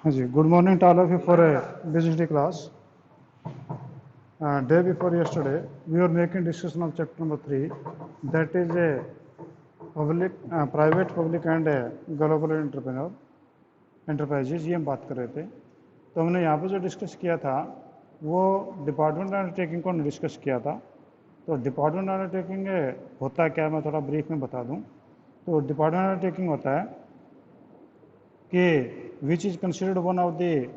हाँ जी, good morning to all of you for a digital class. Day before yesterday, we were making discussion of chapter number 3, that is a private, public and global enterprises. ये हम बात कर रहे थे. तो हमने यहाँ पर जो डिस्कस किया था वो डिपार्टमेंट अंडरटेकिंग को डिस्कस किया था. तो डिपार्टमेंट अंडरटेकिंग होता है क्या, मैं थोड़ा ब्रीफ में बता दूँ. तो डिपार्टमेंट अंडरटेकिंग होता है कि which is considered one of the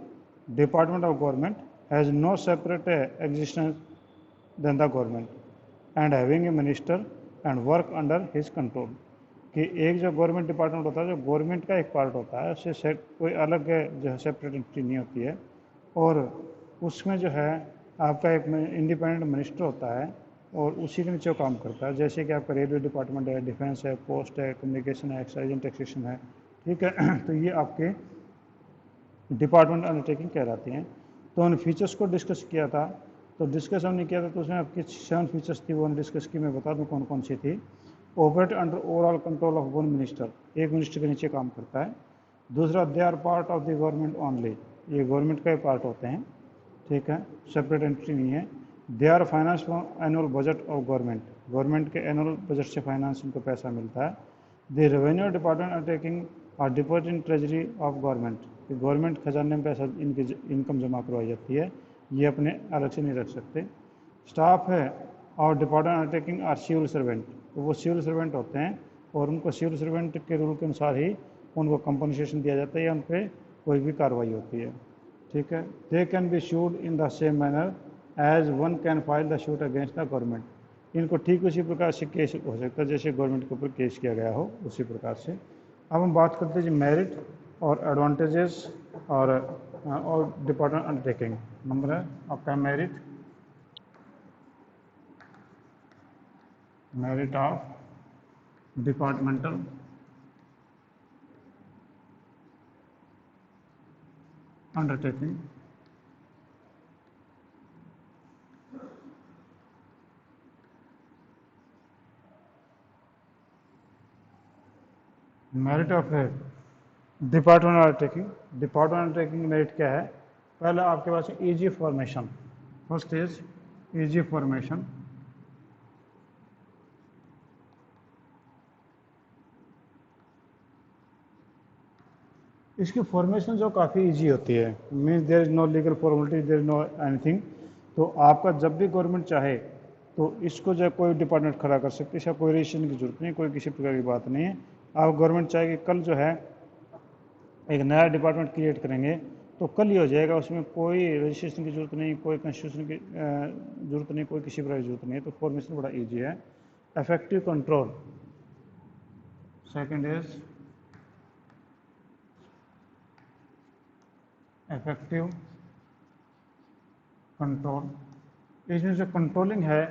department of government, has no separate existence than the government and having a minister and work under his control. कि एक जो गवर्नमेंट डिपार्टमेंट होता है, जो गवर्नमेंट का एक पार्ट होता है, उससे कोई अलग जो है सेपरेट एंटिटी नहीं होती है, और उसमें जो है आपका एक इंडिपेंडेंट मिनिस्टर होता है और उसी के नीचे काम करता है. जैसे कि आपका रेलवे डिपार्टमेंट है, डिफेंस है, पोस्ट है, कम्युनिकेशन है, एक्साइज एंड टैक्सेशन है. ठीक है. तो ये आपके डिपार्टमेंट अंडरटेकिंग कहलाती हैं. तो उन फीचर्स को डिस्कस किया था. तो डिस्कस हमने किया था तो उसमें आपकी 7 फीचर्स थी, वो हमने डिस्कस की. मैं बता दूं कौन कौन सी थी. Operate under overall control of one minister, एक मिनिस्टर के नीचे काम करता है. दूसरा, they are part of the government only, ये गवर्नमेंट का पार्ट होते हैं. ठीक है, सेपरेट एंटिटी नहीं है. They are finance from annual budget of government, government के एनुअल बजट से फाइनेंस इनको पैसा मिलता है. The revenue department undertaking are deposit in treasury of government, government खजाने में पैसा इनकी इनकम जमा करवाई जाती है, ये अपने अलग से नहीं रख सकते. स्टाफ है और department undertaking are civil servant, तो वो सिविल सर्वेंट होते हैं और उनको सिविल सर्वेंट के रूल के अनुसार ही उनको कंपनसेशन दिया जाता है या उन पर कोई भी कार्रवाई होती है. ठीक है. They can be sued in the same manner as one can file the suit against the government, इनको ठीक उसी प्रकार से केस हो सकता है जैसे गवर्नमेंट के ऊपर केस किया गया हो उसी प्रकार से. अब हम बात करते हैं मेरिट और एडवांटेजेस और डिपार्टमेंट अंडरटेकिंग. नंबर है आपका merit, merit of departmental undertaking. Merit of department undertaking. Department undertaking merit क्या है? पहले आपके पास easy formation, first is easy formation. इसकी फॉर्मेशन जो काफ़ी इजी होती है, means there is no legal formality, there is no anything. तो आपका जब भी गवर्नमेंट चाहे तो इसको जो कोई डिपार्टमेंट खड़ा कर सकती है, इसका कोई रजिस्ट्रेशन की जरूरत नहीं, कोई किसी प्रकार की बात नहीं है. आप गवर्नमेंट चाहे कि कल जो है एक नया डिपार्टमेंट क्रिएट करेंगे तो कल ही हो जाएगा, उसमें कोई रजिस्ट्रेशन की जरूरत नहीं, कोई कॉन्स्टिट्यूशन की जरूरत नहीं, कोई किसी प्रकार की जरूरत नहीं है. तो फॉर्मेशन बड़ा ईजी है. Effective control, second is effective control. इसमें जो कंट्रोलिंग है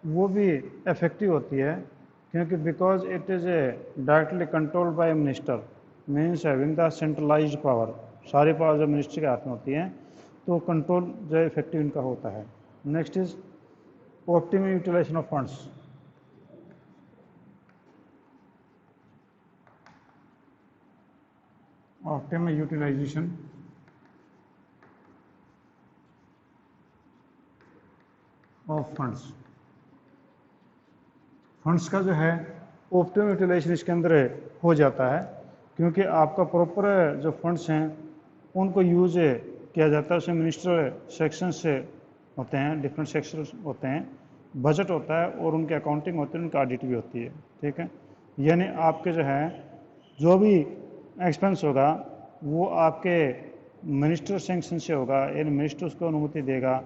वो भी इफेक्टिव होती है क्योंकि because it is a directly controlled by minister, means having the centralised power, सारी पावर जो मिनिस्टर के हाथ में होती हैं, तो कंट्रोल जो है इफेक्टिव इनका होता है. Next is optimum utilization of funds. Optimum utilization of funds. Funds का जो है ऑप्टिमम यूटिलाइजेशन इसके अंदर हो जाता है क्योंकि आपका प्रॉपर जो फंड्स हैं उनको यूज किया जाता है. उसमें मिनिस्टर सेक्शन से होते हैं, डिफरेंट सेक्शन होते हैं, बजट होता है और उनकी अकाउंटिंग होती है, उनकी ऑडिट भी होती है. ठीक है. यानी आपके जो है जो भी एक्सपेंस होगा वो आपके मिनिस्टर सेक्शन से होगा, यानी मिनिस्टर उसको अनुमति देगा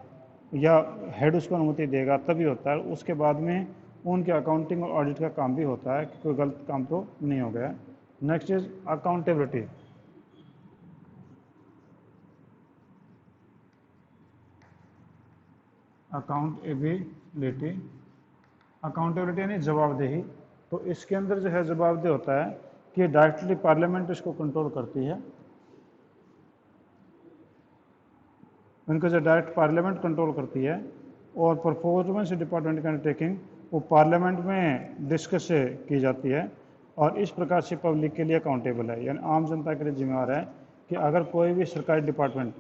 या हेड उसको अनुमति देगा तभी होता है. उसके बाद में उनके अकाउंटिंग और ऑडिट का काम भी होता है कि कोई गलत काम तो नहीं हो गया. Next is accountability. Accountability, accountability यानी जवाबदेही. तो इसके अंदर जो है जवाबदेह होता है कि डायरेक्टली पार्लियामेंट इसको कंट्रोल करती है. उनको जो डायरेक्ट पार्लियामेंट कंट्रोल करती है और परफॉर्मेंस डिपार्टमेंट की अंडरटेकिंग वो पार्लियामेंट में डिस्कस की जाती है और इस प्रकार से पब्लिक के लिए अकाउंटेबल है, यानी आम जनता के लिए जिम्मेवार है कि अगर कोई भी सरकारी डिपार्टमेंट,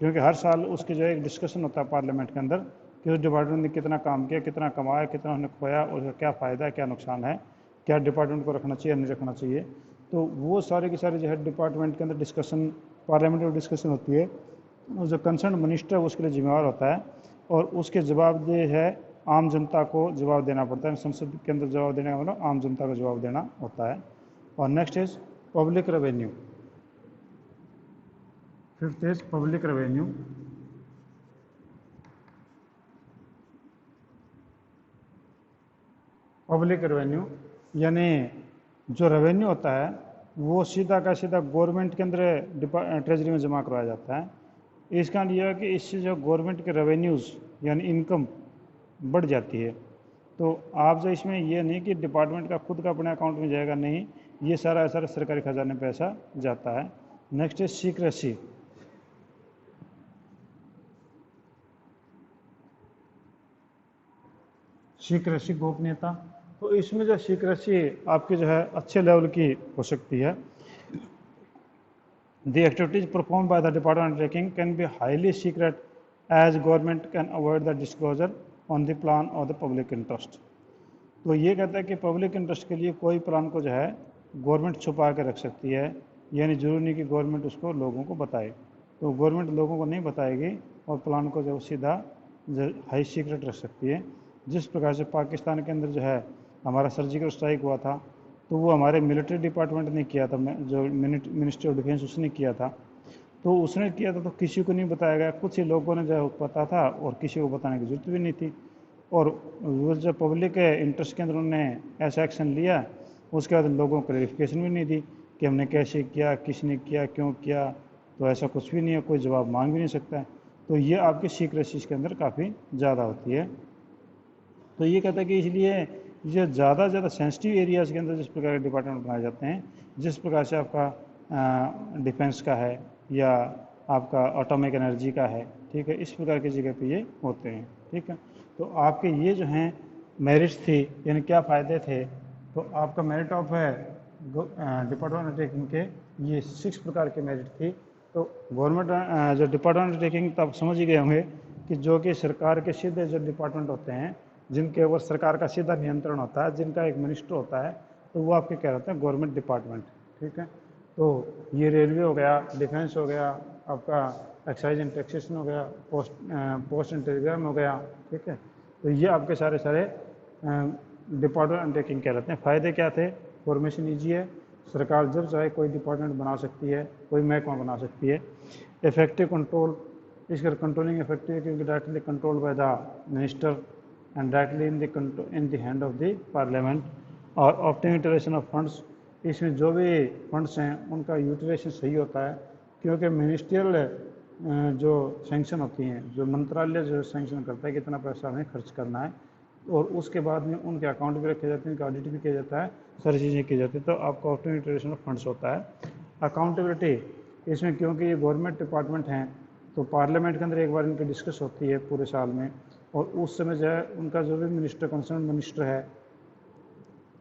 क्योंकि हर साल उसकी जो है एक डिस्कशन होता है पार्लियामेंट के अंदर कि उस डिपार्टमेंट ने कितना काम किया, कितना कमाया, कितना उन्हें खोया, उसका क्या फ़ायदा है, क्या नुकसान है, क्या डिपार्टमेंट को रखना चाहिए नहीं रखना चाहिए। तो वो सारे के सारे जो है डिपार्टमेंट के अंदर डिस्कशन, पार्लियामेंट में डिस्कशन होती है। और जो कंसर्न मिनिस्टर है उसके लिए जिम्मेवार होता है और उसके जवाबदेह है, आम जनता को जवाब देना पड़ता है। संसद के अंदर जवाब देने का मतलब आम जनता को जवाब देना होता है। और next is public revenue. Fifth is public revenue. Public revenue यानी जो रेवेन्यू होता है वो सीधा का सीधा गवर्नमेंट के अंदर ट्रेजरी में जमा करवाया जाता है। इसका ये है कि इससे जो गवर्नमेंट के रेवेन्यूज़ यानी इनकम बढ़ जाती है। तो आप जो इसमें ये नहीं कि डिपार्टमेंट का खुद का अपने अकाउंट में जाएगा, नहीं, ये सारा सारा सरकारी खजाने में पैसा जाता है। नेक्स्ट है सीक्रेसी। सीक्रेसी गोपनीयता। तो इसमें जो सीक्रेसी आपकी जो है अच्छे लेवल की हो सकती है। The activities performed by the Department of Tracking can be highly secret as government can avoid the disclosure on the plan of the public interest। तो ये कहता है कि पब्लिक इंटरेस्ट के लिए कोई प्लान को जो है गवर्नमेंट छुपा के रख सकती है, यानी जरूरी नहीं कि गवर्नमेंट उसको लोगों को बताए। तो गवर्नमेंट लोगों को नहीं बताएगी और प्लान को जो सीधा हाई सीक्रेट रख सकती है। जिस प्रकार से पाकिस्तान के अंदर जो है हमारा सर्जिकल स्ट्राइक हुआ था, तो वो हमारे मिलिट्री डिपार्टमेंट ने किया था, जो मिनिस्ट्री ऑफ डिफेंस उसने किया था। तो उसने किया था तो किसी को नहीं बताया गया, कुछ ही लोगों ने जो पता था और किसी को बताने की जरूरत भी नहीं थी। और वो जो पब्लिक इंटरेस्ट के अंदर उन्होंने ऐसा एक्शन लिया, उसके बाद लोगों को क्लैरिफिकेशन भी नहीं दी कि हमने कैसे किया, किसने किया, क्यों किया। तो ऐसा कुछ भी नहीं है, कोई जवाब मांग भी नहीं सकता है। तो ये आपकी सीक्रेसी के अंदर काफ़ी ज़्यादा होती है। तो ये कहता है कि इसलिए ये ज़्यादा से ज़्यादा सेंसिटिव एरियाज़ के अंदर जिस प्रकार के डिपार्टमेंट बनाए जाते हैं, जिस प्रकार से आपका डिफेंस का है या आपका एटॉमिक एनर्जी का है, ठीक है, इस प्रकार की जगह पे ये होते हैं। ठीक है, तो आपके ये जो हैं मेरिट्स थी, यानी क्या फ़ायदे थे। तो आपका मेरिट ऑफ है डिपार्टमेंट ऑफ टेकिंग के ये 6 प्रकार के मेरिट थी। तो गवर्नमेंट जो डिपार्टमेंट ऑफ टेकिंग, तो आप समझ ही गए होंगे कि जो कि सरकार के सीधे जो डिपार्टमेंट होते हैं, जिनके ऊपर सरकार का सीधा नियंत्रण होता है, जिनका एक मिनिस्टर होता है, तो वो आपके क्या रहते हैं, गवर्नमेंट डिपार्टमेंट। ठीक है, तो ये रेलवे हो गया, डिफेंस हो गया, आपका एक्साइज एंड टैक्सेशन हो गया, पोस्ट एंड टेलीग्राम हो गया। ठीक है, तो ये आपके सारे सारे डिपार्टमेंट अंडरटेकिंग कहलाते हैं। फ़ायदे क्या थे, फॉर्मेशन ईजी है, सरकार जब चाहे कोई डिपार्टमेंट बना सकती है, कोई महकमा बना सकती है। इफेक्टिव कंट्रोल, इसका कंट्रोलिंग इफेक्टिव है क्योंकि directly control by the minister and directly in the hand of the parliament. और ऑप्टिमम यूटिलाइजेशन ऑफ फंड्स, इसमें जो भी फंड्स हैं उनका यूटिलाइजेशन सही होता है, क्योंकि मिनिस्ट्रियल जो सैंक्शन होती हैं, जो मंत्रालय जो सैंक्शन करता है कितना पैसा हमें खर्च करना है, और उसके बाद में उनके अकाउंट भी रखे जाते हैं, उनका ऑडिट भी किया जाता है, सारी चीज़ें की जाती हैं। तो आपका ऑप्टिमम यूटिलाइजेशन ऑफ फंड्स होता है। अकाउंटेबिलिटी, इसमें क्योंकि ये गवर्नमेंट डिपार्टमेंट हैं, तो पार्लियामेंट के अंदर एक बार इनकी डिस्कस होती है पूरे साल में, और उस समय जो है उनका जो भी मिनिस्टर, कंसर्न मिनिस्टर है,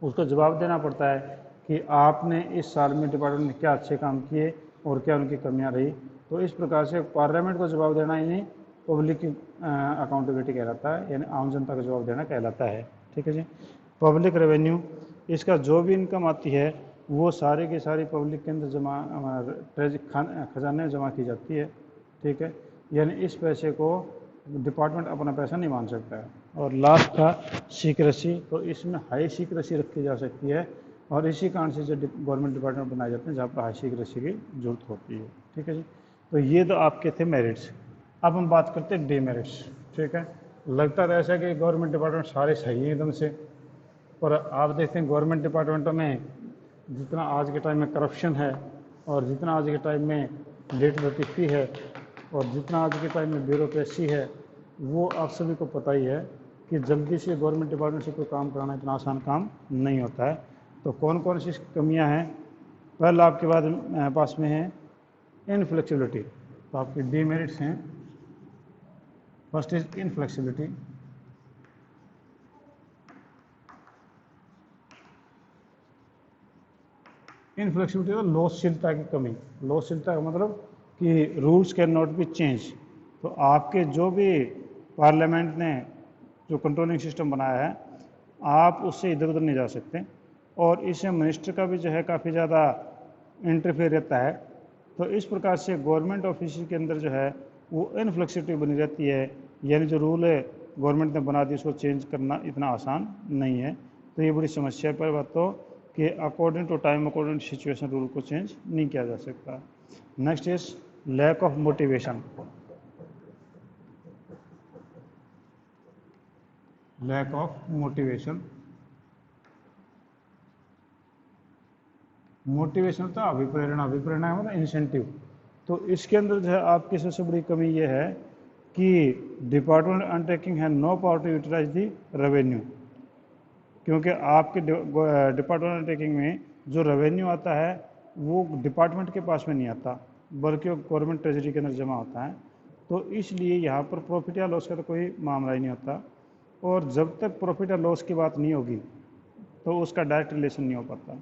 उसको जवाब देना पड़ता है कि आपने इस साल में डिपार्टमेंट में क्या अच्छे काम किए और क्या उनकी कमियां रही। तो इस प्रकार से पार्लियामेंट को जवाब देना इन्हीं पब्लिक की अकाउंटेबिलिटी कहलाता है, यानी आम जनता को जवाब देना कहलाता है। ठीक है जी। पब्लिक रेवेन्यू, इसका जो भी इनकम आती है वो सारी की सारी पब्लिक के अंदर जमा, खजाने में जमा की जाती है। ठीक है, यानी इस पैसे को डिपार्टमेंट अपना पैसा नहीं मान सकता है। और लास्ट था सीक्रेसी, तो इसमें हाई सीक्रेसी रखी जा सकती है, और इसी कारण से जो गवर्नमेंट डिपार्टमेंट बनाए जाते हैं जहाँ पर हाई सीक्रेसी की जरूरत होती है। ठीक है जी। तो ये तो आपके थे मेरिट्स। अब हम बात करते हैं डीमेरिट्स। ठीक है, लगता तो ऐसा कि गवर्नमेंट डिपार्टमेंट सारे सही हैं एकदम से, पर आप देखते हैं गवर्नमेंट डिपार्टमेंटों में जितना आज के टाइम में करप्शन है, और जितना आज के टाइम में डेट लतीफ़ी है, और जितना आज के टाइम में ब्यूरोक्रेसी है, वो आप सभी को पता ही है कि जल्दी से गवर्नमेंट डिपार्टमेंट से कोई काम कराना इतना आसान काम नहीं होता है। तो कौन कौन सी कमियां हैं, पहला आपके पास में है इनफ्लेक्सिबिलिटी। तो आपके डीमेरिट्स हैं, फर्स्ट इज इनफ्लेक्सिबिलिटी। इनफ्लेक्सिबिलिटी तो लॉसशीलता की कमी। लॉसशीलता का मतलब कि rules can not be change. तो आपके जो भी पार्लियामेंट ने जो कंट्रोलिंग सिस्टम बनाया है, आप उससे इधर उधर नहीं जा सकते। और इसमें मिनिस्टर का भी जो है काफ़ी ज़्यादा इंटरफेयर रहता है। तो इस प्रकार से गवर्नमेंट ऑफिस के अंदर जो है वो इनफ्लेक्सिबिलिटी बनी रहती है, यानी जो रूल है गवर्नमेंट ने बना दी उसको चेंज करना इतना आसान नहीं है। तो ये बड़ी समस्या पर बात तो कि according to time according to situation rule को चेंज नहीं किया जा सकता। Next is lack of motivation. Lack of motivation. Motivation होता है अभिप्रेरणा। अभिप्रेरणा मतलब इंसेंटिव। तो इसके अंदर जो है आपकी सबसे बड़ी कमी ये है कि डिपार्टमेंट अंडरटेकिंग है no power to utilize the revenue. क्योंकि आपके डिपार्टमेंट अंडरटेकिंग में जो रेवेन्यू आता है वो डिपार्टमेंट के पास में नहीं आता, बल्कि वो गवर्नमेंट ट्रेजरी के अंदर जमा होता है। तो इसलिए यहाँ पर प्रॉफिट या लॉस का तो कोई मामला ही नहीं होता। और जब तक प्रॉफिट या लॉस की बात नहीं होगी तो उसका डायरेक्ट रिलेशन नहीं हो पाता,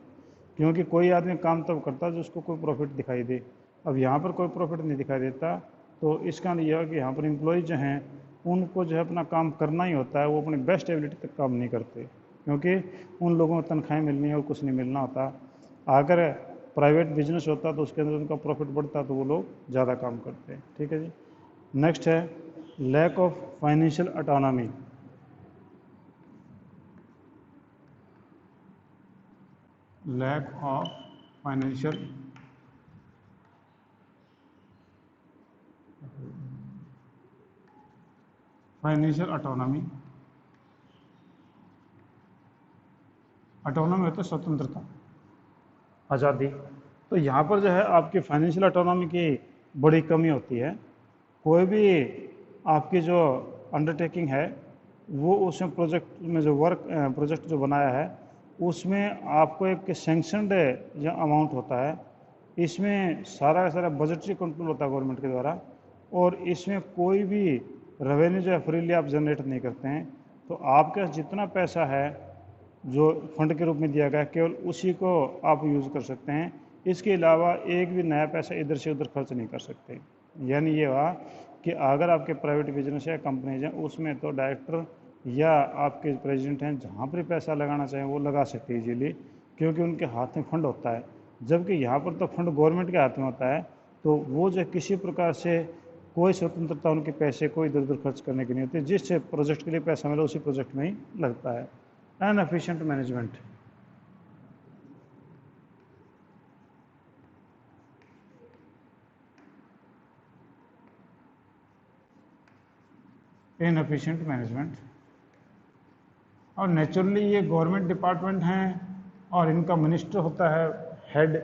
क्योंकि कोई आदमी काम तब करता है जो उसको कोई प्रॉफिट दिखाई दे। अब यहाँ पर कोई प्रॉफिट नहीं दिखाई देता, तो इसका यह है कि यहाँ पर एम्प्लॉयज़ जो हैं उनको जो है अपना काम करना ही होता है, वो अपनी बेस्ट एबिलिटी तक काम नहीं करते, क्योंकि उन लोगों को तनख्वाहें मिलनी है और कुछ नहीं मिलना होता। अगर प्राइवेट बिजनेस होता तो उसके अंदर उनका प्रॉफिट बढ़ता तो वो लोग ज़्यादा काम करते। ठीक है जी। नेक्स्ट है lack of financial autonomy. Lack of financial autonomy. Autonomy होता है स्वतंत्रता, आज़ादी। तो यहाँ पर जो है आपकी फाइनेंशियल ऑटोनॉमी की बड़ी कमी होती है। कोई भी आपकी जो अंडरटेकिंग है वो उसमें प्रोजेक्ट में जो प्रोजेक्ट जो बनाया है उसमें आपको एक सेंक्शनड जो अमाउंट होता है, इसमें सारा का सारा बजटरी कंट्रोल होता है गवर्नमेंट के द्वारा, और इसमें कोई भी रेवेन्यू जो है फ्रीली आप जनरेट नहीं करते हैं। तो आपके पास जितना पैसा है जो फंड के रूप में दिया गया केवल उसी को आप यूज़ कर सकते हैं। इसके अलावा एक भी नया पैसा इधर से उधर खर्च नहीं कर सकते। यानी ये हुआ कि अगर आपके प्राइवेट बिजनेस या कंपनीज हैं उसमें तो डायरेक्टर या आपके प्रेसिडेंट हैं जहाँ पर पैसा लगाना चाहें वो लगा सकते हैं इजीली, क्योंकि उनके हाथ में फंड होता है। जबकि यहाँ पर तो फंड गवर्नमेंट के हाथ में होता है, तो वो जो किसी प्रकार से कोई स्वतंत्रता उनके पैसे को इधर उधर खर्च करने की नहीं होती। जिस प्रोजेक्ट के लिए पैसा मिला उसी प्रोजेक्ट में ही लगता है। अनएफिशिएंट मैनेजमेंट। Inefficient management. और नेचुरली ये गवर्नमेंट डिपार्टमेंट हैं और इनका मिनिस्टर होता है हेड।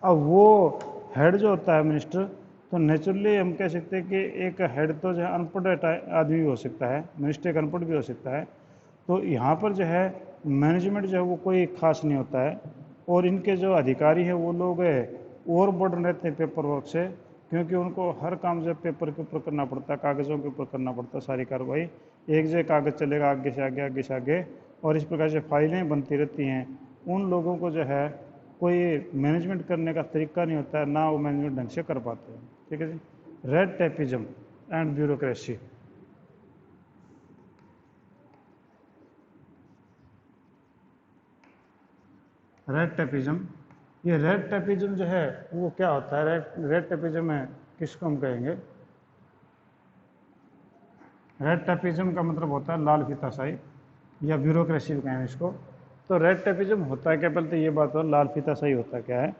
अब वो हेड जो होता है मिनिस्टर, तो नेचुरली हम कह सकते हैं कि एक हेड तो जो है अनपढ़ आदमी भी हो सकता है, मिनिस्टर एक अनपढ़ भी हो सकता है। तो यहाँ पर जो है मैनेजमेंट जो है वो कोई खास नहीं होता है। और इनके जो अधिकारी हैं वो लोग ओवर बर्डन रहते हैं पेपर वर्क से, क्योंकि उनको हर काम जो पेपर के ऊपर करना पड़ता है, कागज़ों के ऊपर करना पड़ता है सारी कार्रवाई। एक जगह कागज़ चलेगा आगे से आगे आगे से आगे, और इस प्रकार से फाइलें बनती रहती हैं। उन लोगों को जो है कोई मैनेजमेंट करने का तरीका नहीं होता है, ना वो मैनेजमेंट ढंग से कर पाते हैं। ठीक है जी। Red tapism and bureaucracy. Red tapism, ये रेड टेपिज्म जो है वो क्या होता है? रेड टेपिज्म में किसको हम कहेंगे? रेड टेपिज्म का मतलब होता है लाल फीताशाही या ब्यूरोक्रेसी भी कहें इसको। तो रेड टेपिज्म होता है क्या? पहले तो ये बात हो, लाल फीताशाही होता क्या है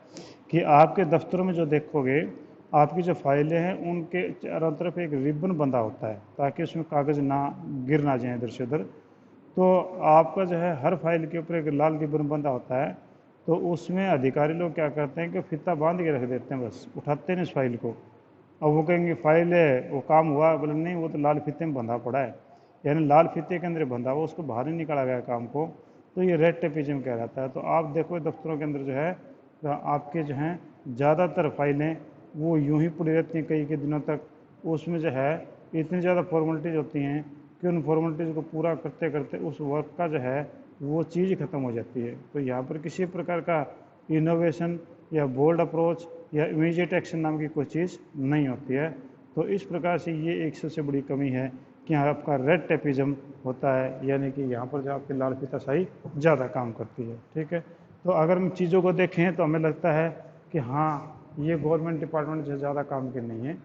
कि आपके दफ्तरों में जो देखोगे आपकी जो फाइलें हैं उनके चारों तरफ एक रिबन बंधा होता है ताकि उसमें कागज़ ना गिर ना जाए इधर से उधर। तो आपका जो है हर फाइल के ऊपर एक लाल रिबन बंधा होता है। तो उसमें अधिकारी लोग क्या करते हैं कि फीता बांध के रख देते हैं, बस उठाते नहीं इस फाइल को। अब वो कहेंगे फाइल है वो काम हुआ, बोले नहीं वो तो लाल फीते में बंधा पड़ा है, यानी लाल फीते के अंदर बंधा हुआ, उसको बाहर नहीं निकाला गया काम को। तो ये रेड टेपिज्म कहलाता है। तो आप देखो दफ्तरों के अंदर जो है आपके जो हैं ज़्यादातर फाइलें वो यूं ही पड़ी रहती हैं कई दिनों तक। उसमें जो है इतनी ज़्यादा फॉर्मेलिटीज़ होती हैं कि उन फॉर्मेलिटीज़ को पूरा करते करते उस वर्क का जो है वो चीज़ ख़त्म हो जाती है। तो यहाँ पर किसी प्रकार का इनोवेशन या बोल्ड अप्रोच या इमीडिएट एक्शन नाम की कोई चीज़ नहीं होती है। तो इस प्रकार से ये एक सबसे बड़ी कमी है कि यहाँ आपका रेड टेपिज्म होता है, यानी कि यहाँ पर जो आपकी लाल फीताशाही ज़्यादा काम करती है। ठीक है, तो अगर हम चीज़ों को देखें तो हमें लगता है कि हाँ ये गवर्नमेंट डिपार्टमेंट से ज़्यादा काम के नहीं है,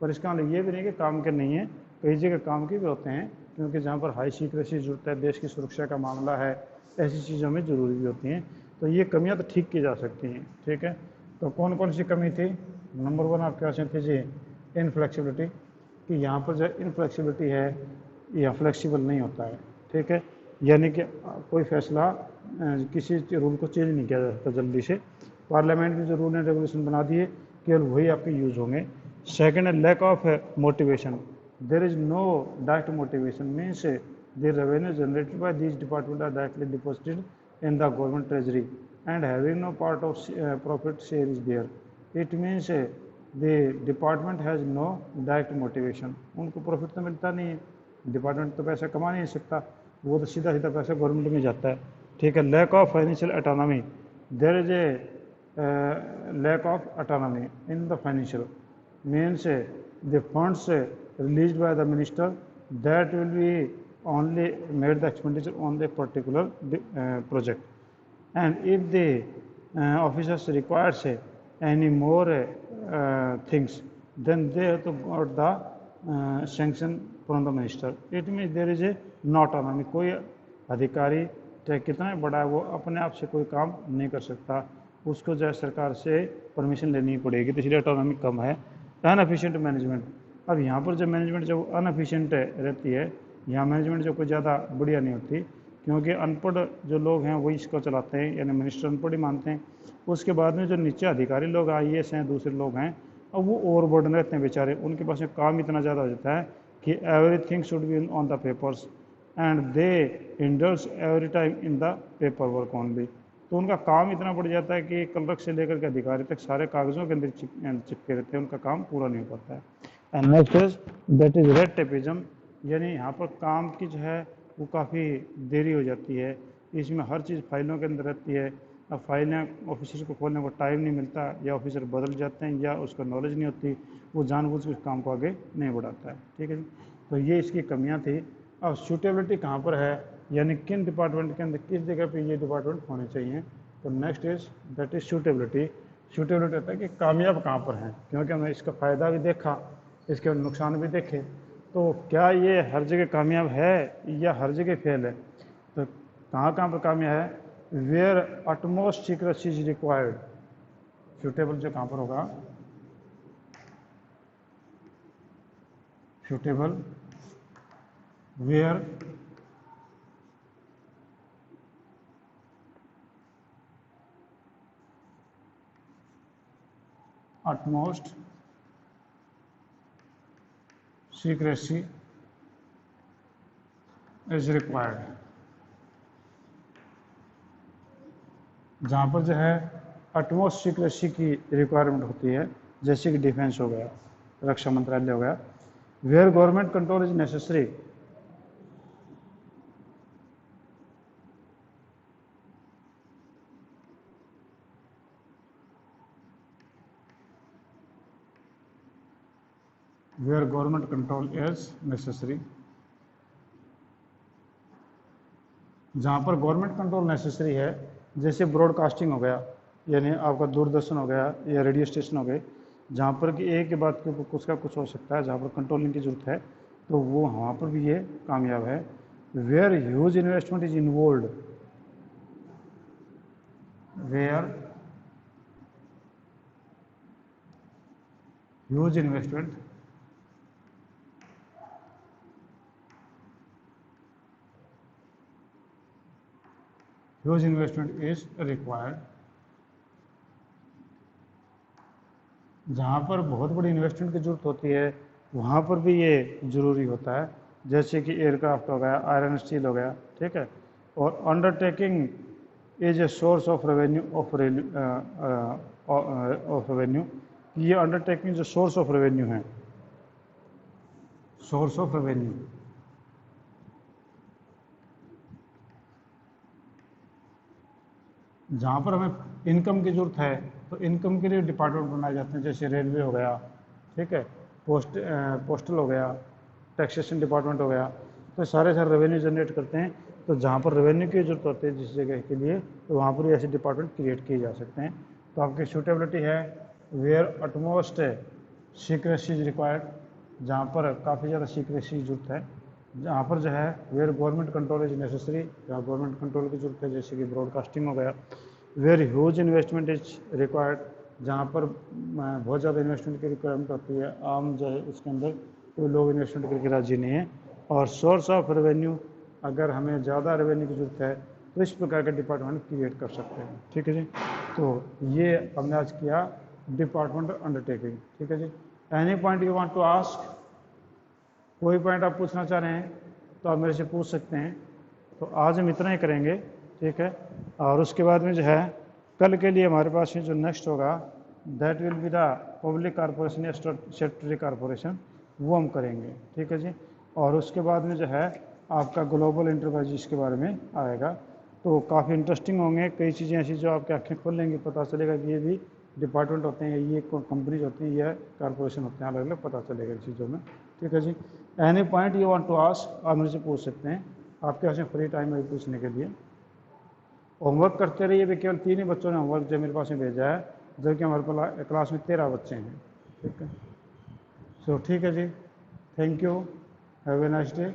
पर इसका मतलब ये भी नहीं कि काम के नहीं है, कई जगह काम के भी होते हैं, क्योंकि जहाँ पर हाई सीक्रेसी जरूरत है, देश की सुरक्षा का मामला है, ऐसी चीज़ों में ज़रूरी भी होती हैं। तो ये कमियाँ तो ठीक की जा सकती हैं। ठीक है, तो कौन कौन सी कमी थी? नंबर 1 आपके पास थी जी इनफ्लेक्सिबिलिटी, कि यहाँ पर जो इनफ्लेक्सिबिलिटी है या फ्लेक्सिबल नहीं होता है। ठीक है, यानी कि कोई फैसला किसी रूल को चेंज नहीं किया जा सकता जल्दी से। पार्लियामेंट ने जो रूल एंड रेगुलेशन बना दिए केवल वही आपके यूज़ होंगे। सेकेंड है lack of motivation, there is no direct motivation, means the revenue generated by these departments are directly deposited in the government treasury and having no part of profit share is there. It means the department has no direct motivation. उनको profit तो मिलता नहीं है, department तो पैसा कमा नहीं सकता, वो तो सीधा सीधा पैसा गवर्नमेंट में जाता है। ठीक है, lack of financial autonomy, there is a lack of autonomy in the financial, means the funds released by the minister that will be only made the expenditure on the particular project, and if the officers requires any more things, then they have to got the sanction from the minister. It means there is a not autonomy, कोई अधिकारी चाहे कितना बड़ा है वो अपने आप से कोई काम नहीं कर सकता, उसको जो है सरकार से परमिशन लेनी पड़ेगी, तो इसलिए ऑटोनॉमी कम है। अनएफिशिएंट मैनेजमेंट, अब यहाँ पर जो मैनेजमेंट जो अनएफिशिएंट रहती है, यहाँ मैनेजमेंट जो कोई ज़्यादा बढ़िया नहीं होती, क्योंकि अनपढ़ जो लोग हैं वही इसको चलाते हैं, यानी मिनिस्टर अनपढ़ ही मानते हैं। उसके बाद में जो नीचे अधिकारी लोग IAS हैं, दूसरे लोग हैं, अब वो ओवरबर्डन रहते हैं बेचारे, उनके पास में काम इतना ज़्यादा हो जाता है कि everything should be on the papers and they indulge every time in the paper work only. तो उनका काम इतना बढ़ जाता है कि क्लर्क से लेकर के अधिकारी तक सारे कागज़ों के अंदर चिपके रहते हैं, उनका काम पूरा नहीं हो पाता है। And next is that is red tapism, यानी यहाँ पर काम की जो है वो काफ़ी देरी हो जाती है, इसमें हर चीज़ फाइलों के अंदर रहती है। अब फाइलें ऑफिसर को खोलने को टाइम नहीं मिलता, या ऑफिसर बदल जाते हैं, या उसका नॉलेज नहीं होती, वो जानबूझ के उस काम को आगे नहीं बढ़ाता है। ठीक है जी, तो ये इसकी कमियाँ थी। अब सूटेबिलिटी कहाँ पर है, यानी किन डिपार्टमेंट के अंदर किस जगह पे ये डिपार्टमेंट होने चाहिए। तो next is that is suitability. Suitability होता है कि कामयाब कहाँ पर हैं, क्योंकि हमने इसका फ़ायदा भी देखा, इसके नुकसान भी देखे, तो क्या ये हर जगह कामयाब है या हर जगह फेल है। तो कहाँ कहाँ पर कामयाब है, where utmost secrecy is required, suitable जो कहाँ पर होगा, suitable where utmost secrecy is required, जहाँ पर जो है अटमोस्ट सीक्रेसी की रिक्वायरमेंट होती है, जैसे कि डिफेंस हो गया, रक्षा मंत्रालय हो गया। Where government control is necessary, where government control is necessary, जहाँ पर गवर्नमेंट कंट्रोल नेसेसरी है, जैसे ब्रॉडकास्टिंग हो गया, यानी आपका दूरदर्शन हो गया या रेडियो स्टेशन हो गए, जहाँ पर कि एक के बाद के कुछ का कुछ हो सकता है, जहाँ पर कंट्रोलिंग की जरूरत है, तो वो वहाँ पर भी ये कामयाब है। Where huge investment is involve, where huge investment huge investment is required, जहाँ पर बहुत बड़ी इन्वेस्टमेंट की जरूरत होती है वहाँ पर भी ये ज़रूरी होता है, जैसे कि एयरक्राफ्ट हो गया, आयरन स्टील हो गया। ठीक है, और undertaking is a source of revenue of revenue, ये अंडरटेकिंग जो सोर्स ऑफ रेवेन्यू है, सोर्स ऑफ रेवेन्यू, जहाँ पर हमें इनकम की जरूरत है तो इनकम के लिए डिपार्टमेंट बनाए जाते हैं, जैसे रेलवे हो गया, ठीक है, पोस्टल हो गया, टैक्सेशन डिपार्टमेंट हो गया। तो सारे रेवेन्यू जनरेट करते हैं। तो जहाँ पर रेवेन्यू की जरूरत होती है जिस जगह के लिए, तो वहाँ पर ऐसे डिपार्टमेंट क्रिएट किए जा सकते हैं। तो आपकी सूटेबिलिटी है where utmost secrecy is required, जहाँ पर काफ़ी ज़्यादा सीक्रेसी की जरूरत है। जहाँ पर जो है where government control is necessary, जहाँ गवर्नमेंट कंट्रोल की जरूरत है, जैसे कि ब्रॉडकास्टिंग हो गया। Where huge investment is required, जहाँ पर बहुत ज़्यादा इन्वेस्टमेंट की रिक्वायरमेंट होती है, आम जो है इसके अंदर कोई लोग इन्वेस्टमेंट करके राजी नहीं है। और सोर्स ऑफ रेवेन्यू, अगर हमें ज़्यादा रेवेन्यू की जरूरत है तो इस प्रकार का डिपार्टमेंट क्रिएट कर सकते हैं। ठीक है जी, तो ये हमने आज किया डिपार्टमेंट अंडरटेकिंग। ठीक है जी, any point you want to ask, कोई पॉइंट आप पूछना चाह रहे हैं तो आप मेरे से पूछ सकते हैं। तो आज हम इतना ही करेंगे, ठीक है। और उसके बाद में जो है कल के लिए हमारे पास जो नेक्स्ट होगा that will be the public corporation या स्टेटरी कॉरपोरेशन, वो हम करेंगे। ठीक है जी, और उसके बाद में जो है आपका ग्लोबल इंटरप्राइजेस के बारे में आएगा। तो काफ़ी इंटरेस्टिंग होंगे, कई चीज़ें ऐसी जो आपकी आँखें खोल लेंगी, पता चलेगा कि ये भी डिपार्टमेंट होते हैं, ये कंपनीज होती हैं, ये कॉरपोरेशन होते हैं, अलग अलग पता चलेगा इन चीज़ों में। ठीक है जी, any point you want to ask आप मेरे से पूछ सकते हैं, आपके पास में फ्री टाइम है पूछने के लिए। होमवर्क करते रहिए भी, केवल 3 ही बच्चों ने होमवर्क जो मेरे पास में भेजा है, जबकि हमारे क्लास में 13 बच्चे हैं। ठीक है, सो ठीक है जी, thank you, have a nice day.